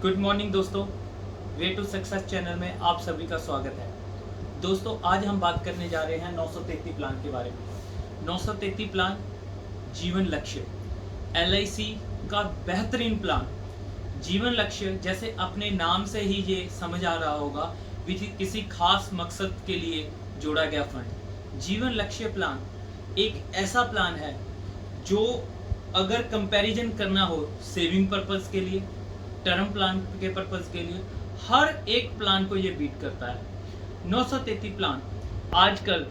Good morning दोस्तों, way to success channel में आप सभी का स्वागत है। दोस्तों आज हम बात करने जा रहे हैं 933 प्लान के बारे में। 933 प्लान जीवन लक्ष्य, LIC का बेहतरीन प्लान। जीवन लक्ष्य जैसे अपने नाम से ही ये समझ आ रहा होगा, किसी खास मकसद के लिए जोड़ा गया फंड। जीवन लक्ष्य प्लान एक ऐसा प्लान है जो अगर कंपैरिजन करना हो सेविंग पर्पस के लिए, टर्म प्लान के पर्पस के लिए, हर एक प्लान को ये बीट करता है। 933 प्लान आजकल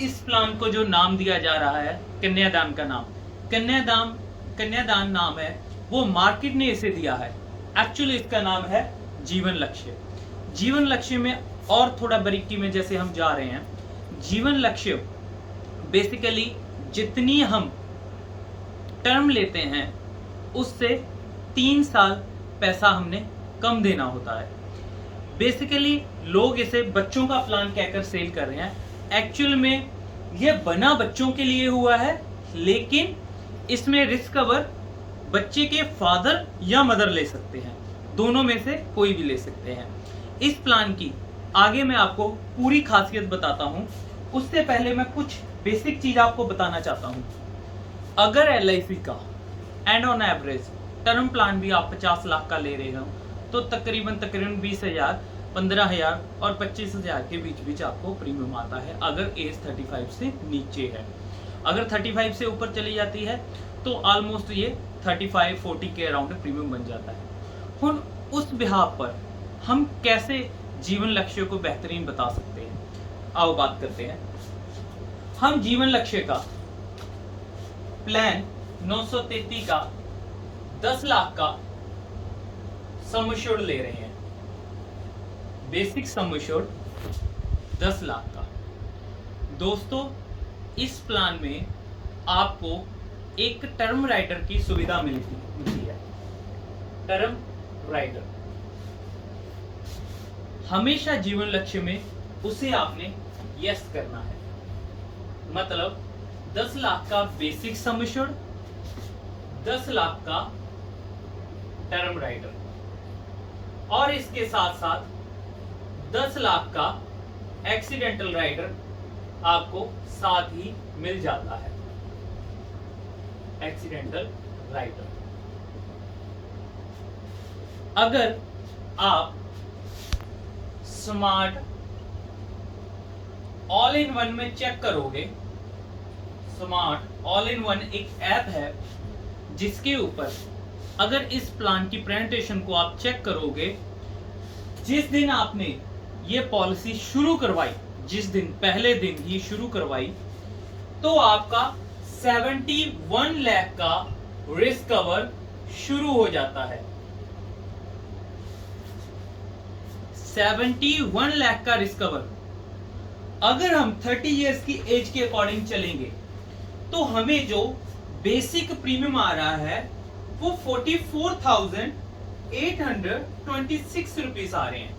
इस प्लान को जो नाम दिया जा रहा है कन्यादान का नाम, कन्यादान नाम है वो मार्केट ने इसे दिया है। एक्चुअली इसका नाम है जीवन लक्ष्य। जीवन लक्ष्य में और थोड़ा बारीकी में जैसे हम जा रहे हैं, जीवन लक्ष्य बेसिकली जितनी हम टर्म लेते हैं उससे 3 साल पैसा हमने कम देना होता है। बेसिकली लोग इसे बच्चों का प्लान कहकर सेल कर रहे हैं। एक्चुअल में यह बना बच्चों के लिए हुआ है, लेकिन इसमें रिस्क कवर बच्चे के फादर या मदर ले सकते हैं, दोनों में से कोई भी ले सकते हैं। इस प्लान की आगे मैं आपको पूरी खासियत बताता हूं, उससे पहले मैं कुछ बेसिक चीज आपको बताना चाहता हूं। अगर LIC का and on average term plan भी आप 50 लाख का ले रहे हो तो तकरीबन 20,000, 15,000 और 25,000 के बीच आपको प्रीमियम आता है, अगर एज 35 से नीचे है। अगर 35 से ऊपर चली जाती है तो ऑलमोस्ट ये 35-40 के अराउंड प्रीमियम बन जाता है। ਹੁਣ उस बिहाफ पर हम कैसे जीवन लक्ष्य को बेहतरीन बता सकते हैं, आओ बात करते हैं। हम जीवन लक्ष्य का प्लान 933 का 10 लाख का सम एश्योर्ड ले रहे हैं। बेसिक सम एश्योर्ड 10 लाख का। दोस्तों इस प्लान में आपको एक टर्म राइडर की सुविधा मिलती है। टर्म राइडर हमेशा जीवन लक्ष्य में उसे आपने यस करना है। मतलब 10 लाख का बेसिक सम एश्योर्ड, 10 लाख का टर्म राइडर, और इसके साथ साथ 10 लाख का एक्सीडेंटल राइडर आपको साथ ही मिल जाता है। एक्सीडेंटल राइडर अगर आप स्मार्ट ऑल इन वन में चेक करोगे, स्मार्ट ऑल इन वन एक ऐप है जिसके ऊपर अगर इस प्लान की प्रेजेंटेशन को आप चेक करोगे, जिस दिन आपने ये पॉलिसी शुरू करवाई, जिस दिन पहले दिन ही शुरू करवाई, तो आपका 71 लाख का रिस्क कवर शुरू हो जाता है। 71 लाख का रिस्क कवर अगर हम 30 इयर्स की एज के अकॉर्डिंग चलेंगे तो हमें जो बेसिक प्रीमियम आ रहा है वो 44,826 रुपीस आ रहे हैं।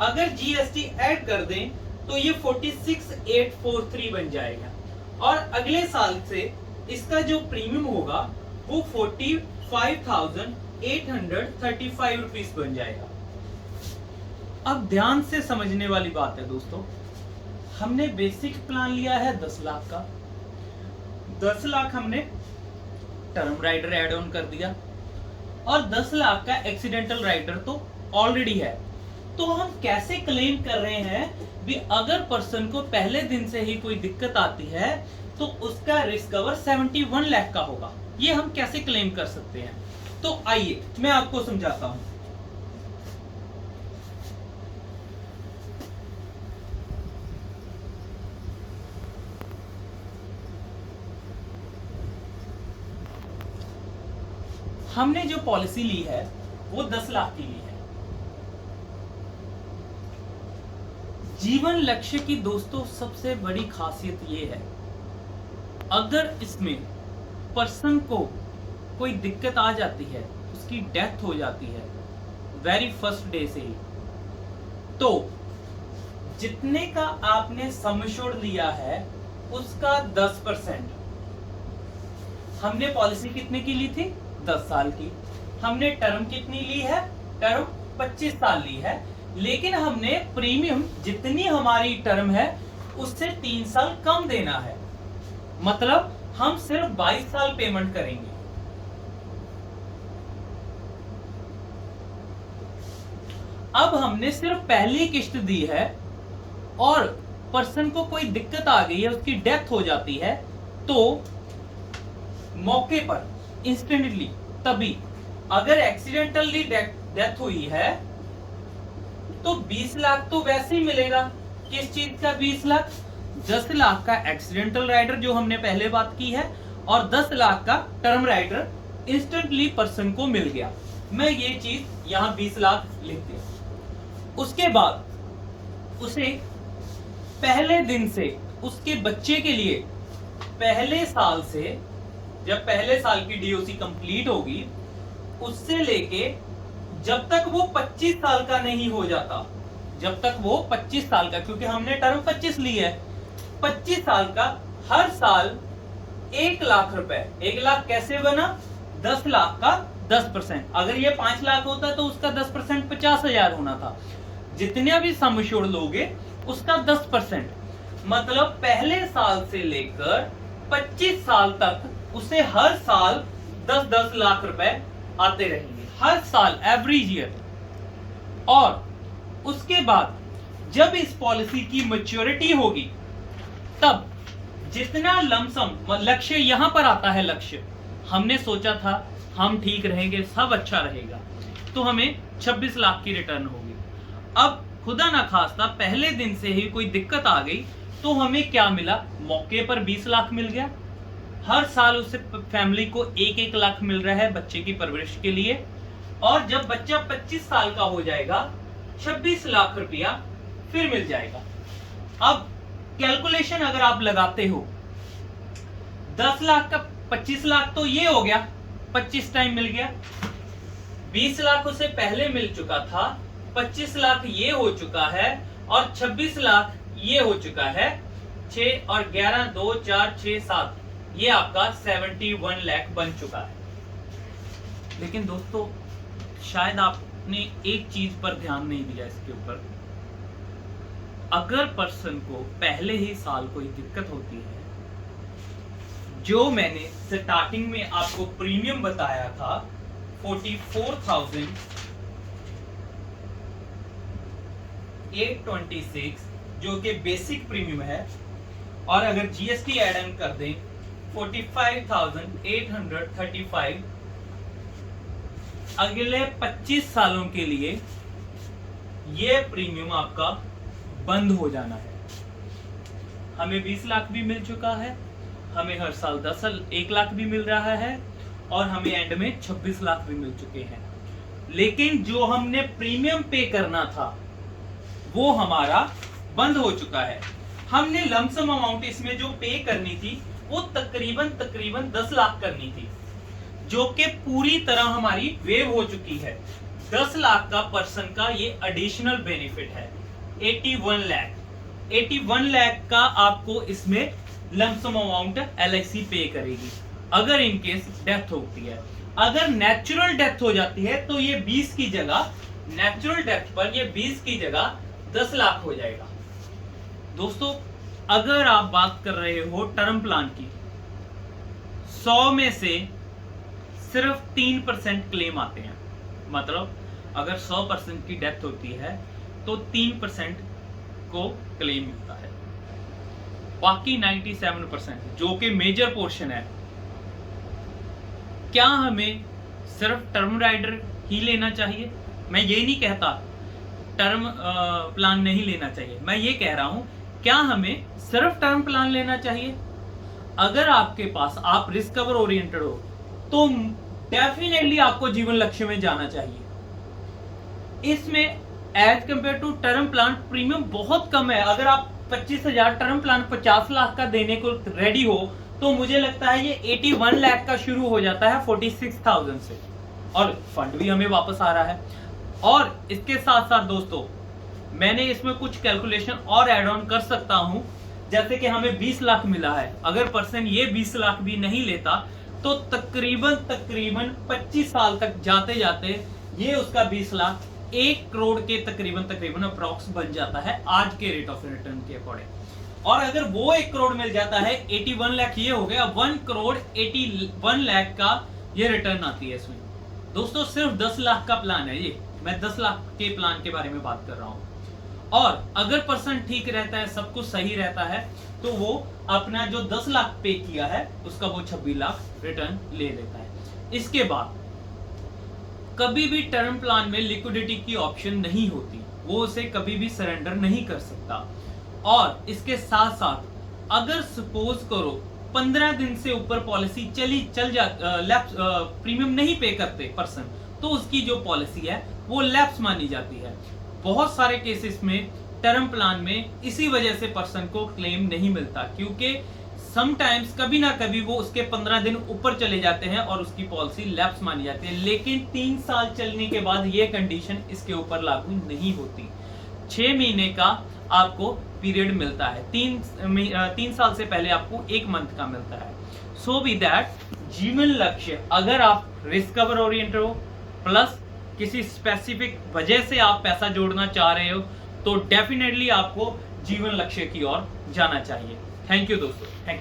अगर GST ऐड कर दें तो ये 46,843 बन जाएगा, और अगले साल से इसका जो प्रीमियम होगा वो 45,835 रुपीस बन जाएगा। अब ध्यान से समझने वाली बात है दोस्तों, हमने बेसिक प्लान लिया है 10 लाख का, 10 लाख हमने टर्म राइडर ऐड ऑन कर दिया, और 10 लाख का एक्सीडेंटल राइडर तो ऑलरेडी है। तो हम कैसे क्लेम कर रहे हैं भी अगर पर्सन को पहले दिन से ही कोई दिक्कत आती है तो उसका रिस्क कवर 71 लाख का होगा, ये हम कैसे क्लेम कर सकते हैं? तो आइए मैं आपको समझाता हूं। हमने जो पॉलिसी ली है वो 10 लाख की ली है। जीवन लक्ष्य की दोस्तों सबसे बड़ी खासियत ये है, अगर इसमें पर्सन को कोई दिक्कत आ जाती है, उसकी डेथ हो जाती है वेरी फर्स्ट डे से ही, तो जितने का आपने सम एश्योर्ड लिया है उसका 10%, हमने पॉलिसी कितने की ली थी? 10 साल की। हमने टर्म कितनी ली है? टर्म 25 साल ली है, लेकिन हमने प्रीमियम जितनी हमारी टर्म है उससे 3 साल कम देना है, मतलब हम सिर्फ 22 साल पेमेंट करेंगे। अब हमने सिर्फ पहली किस्त दी है और पर्सन को कोई दिक्कत आ गई है, उसकी डेथ हो जाती है, तो मौके पर इंस्टेंटली तभी अगर एक्सीडेंटली डेथ हुई है तो 20 लाख तो वैसे ही मिलेगा। किस चीज का 20 लाख? 10 लाख का एक्सीडेंटल राइडर जो हमने पहले बात की है, और 10 लाख का टर्म राइडर इंस्टेंटली पर्सन को मिल गया। मैं ये चीज यहां 20 लाख लिख दिया। उसके बाद उसे पहले दिन से उसके बच्चे के लिए पहले साल से, जब पहले साल की डीओसी कंप्लीट होगी, उससे लेके जब तक वो 25 साल का नहीं हो जाता, जब तक वो 25 साल का, क्योंकि हमने टर्म 25 ली है, 25 साल का हर साल 1 लाख रुपए। 1 लाख कैसे बना? 10 लाख का 10%। अगर ये 5 लाख होता तो उसका 10% 50,000 होना था। जितने भी सम एश्योर्ड लोगे उसका 10%, मतलब पहले साल से लेकर 25 साल तक उसे हर साल 10-10 लाख रुपए आते रहेंगे, हर साल, एवरी ईयर। और उसके बाद जब इस पॉलिसी की मैच्योरिटी होगी तब जितना लमसम, लक्ष्य यहां पर आता है, लक्ष्य हमने सोचा था हम ठीक रहेंगे, सब अच्छा रहेगा, तो हमें 26 लाख की रिटर्न होगी। अब खुदा ना खास्ता पहले दिन से ही कोई दिक्कत आ गई तो हमें क्या मिला? मौके पर 20 लाख मिल गया। हर साल उसे फैमिली को 1-1 लाख मिल रहा है बच्चे की परवरिश के लिए। और जब बच्चा 25 साल का हो जाएगा 26 लाख रुपया फिर मिल जाएगा। अब कैलकुलेशन अगर आप लगाते हो, 10 लाख का 25 लाख तो ये हो गया, 25 टाइम मिल गया। 20 लाख उसे पहले मिल चुका था, 25 लाख ये हो चुका है, और 26 लाख ये हो चुका है। 6 और 11, 2, 4, 6, 7, ये आपका 71 लाख बन चुका है। लेकिन दोस्तों शायद आपने एक चीज पर ध्यान नहीं दिया इसके ऊपर। अगर पर्सन को पहले ही साल कोई दिक्कत होती है, जो मैंने स्टार्टिंग में आपको प्रीमियम बताया था 44,826 जो कि बेसिक प्रीमियम है, और अगर जीएसटी एड ऑन कर दें 45,835, अगले 25 सालों के लिए ये प्रीमियम आपका बंद हो जाना है। हमें 20 लाख भी मिल चुका है, हमें हर साल 1 लाख भी मिल रहा है, और हमें एंड में 26 लाख भी मिल चुके हैं। लेकिन जो हमने प्रीमियम पे करना था वो हमारा बंद हो चुका है। हमने लमसम अमाउंट इसमें जो पे करनी थी वो तकरीबन 10 लाख करनी थी, जो कि पूरी तरह हमारी वेव हो चुकी है। 10 लाख का पर्सन का ये एडिशनल बेनिफिट है। 81 लाख का आपको इसमें लमसम अमाउंट एलआईसी पे करेगी अगर इनकेस डेथ होती है। अगर नेचुरल डेथ हो जाती है तो ये 20 की जगह, नेचुरल डेथ पर ये 20 की जगह 10 लाख हो जाएगा। दोस्तों अगर आप बात कर रहे हो टर्म प्लान की, 100 में से सिर्फ 3% क्लेम आते हैं, मतलब अगर 100% की डेथ होती है तो 3% को क्लेम मिलता है, बाकी 97% जो कि मेजर पोर्शन है। क्या हमें सिर्फ टर्म राइडर ही लेना चाहिए? मैं ये नहीं कहता टर्म प्लान नहीं लेना चाहिए, मैं ये कह रहा हूं क्या हमें सिर्फ टर्म प्लान लेना चाहिए? अगर आपके पास, आप रिस्क कवर ओरिएंटेड हो तो डेफिनेटली आपको जीवन लक्ष्य में जाना चाहिए। इसमें as compare to term plan premium बहुत कम है। अगर आप 25,000 टर्म प्लान 50 लाख का देने को रेडी हो तो मुझे लगता है ये 81 लाख का शुरू हो जाता है 46,000 से, और फंड भी हमें वापस आ रहा है। और इसके साथ साथ दोस्तों मैंने इसमें कुछ कैलकुलेशन और ऐड ऑन कर सकता हूं, जैसे कि हमें 20 लाख मिला है, अगर पर्सन ये 20 लाख भी नहीं लेता तो तकरीबन 25 साल तक जाते जाते ये उसका 20 लाख 1 करोड़ के तकरीबन अप्रॉक्स बन जाता है आज के रेट ऑफ रिटर्न के अकॉर्डिंग। और अगर वो 1 करोड़ मिल जाता है 81 लाख, ये हो गया 1 करोड़ 81 लाख का ये रिटर्न आती है इसमें। दोस्तों सिर्फ 10 लाख का प्लान है ये, मैं 10 लाख के प्लान के बारे में बात कर रहा हूं। और अगर पर्सन ठीक रहता है, सब कुछ सही रहता है, तो वो अपना जो 10 लाख पे किया है उसका वो 26 लाख रिटर्न ले लेता है। इसके बाद कभी भी टर्म प्लान में लिक्विडिटी की ऑप्शन नहीं होती, वो उसे कभी भी सरेंडर नहीं कर सकता। और इसके साथ साथ अगर सपोज करो 15 दिन से ऊपर पॉलिसी प्रीमियम नहीं पे करते पर्सन, तो उसकी जो पॉलिसी है वो लैप्स मानी जाती है। बहुत सारे केसेस में टर्म प्लान में इसी वजह से पर्सन को क्लेम नहीं मिलता, क्योंकि समटाइम्स कभी ना कभी वो उसके 15 दिन ऊपर चले जाते हैं और उसकी पॉलिसी लैप्स मानी जाती है। लेकिन 3 साल चलने के बाद ये कंडीशन इसके ऊपर लागू नहीं होती। 6 महीने का आपको पीरियड मिलता है, 3 साल से पहले आपको 1 मंथ का मिलता है। सो बी दैट जीवन लक्ष्य, अगर आप रिस्क कवर ओरिएंटेड हो प्लस किसी स्पेसिफिक वजह से आप पैसा जोड़ना चाह रहे हो, तो डेफिनेटली आपको जीवन लक्ष्य की ओर जाना चाहिए। थैंक यू दोस्तों, थैंक यू।